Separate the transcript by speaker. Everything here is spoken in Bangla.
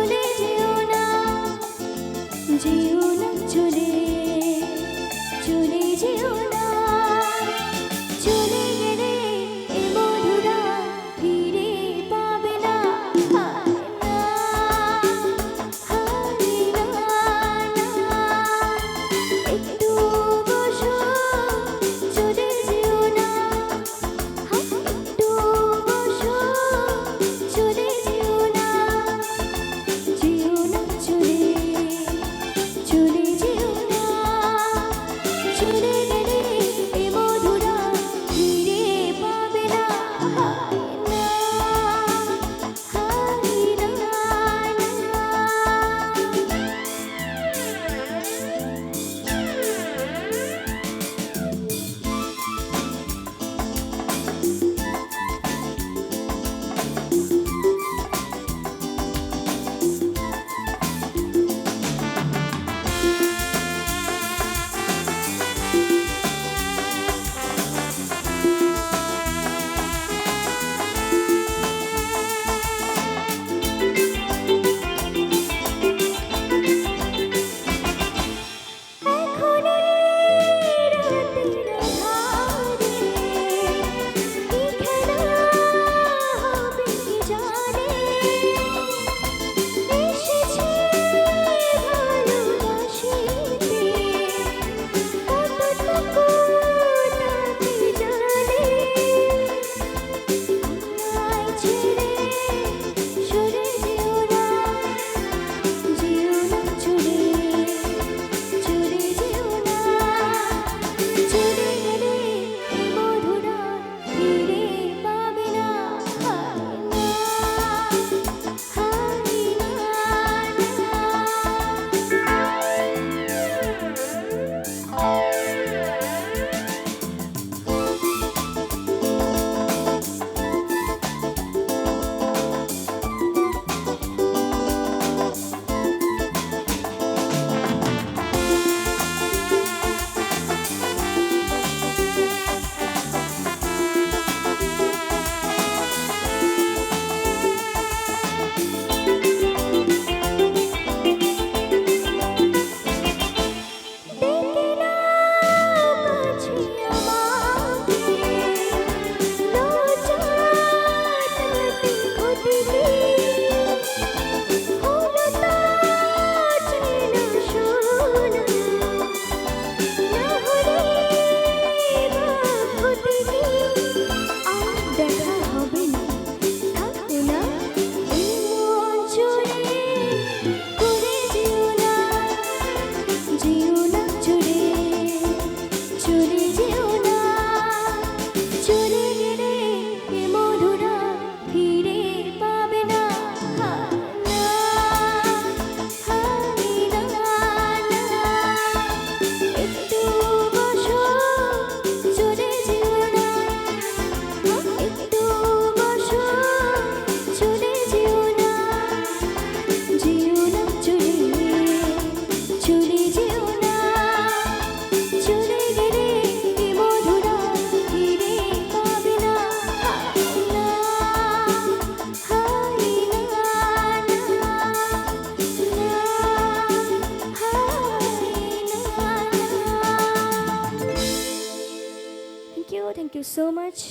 Speaker 1: চলে যেও না, যেও না চলে, চলে যেও না। চলে গেলে এ মধুরা ফিরে পাবে না, হায় না, হায় না, না। একটু বসো, চলে যেও না, একটু বসো, চলে যেও না, যেও না চলে, চলে যেও না। চলে গেলে এ মধুরা ফিরে পাবে না, হায় না, হায় না, না। Thank you so much.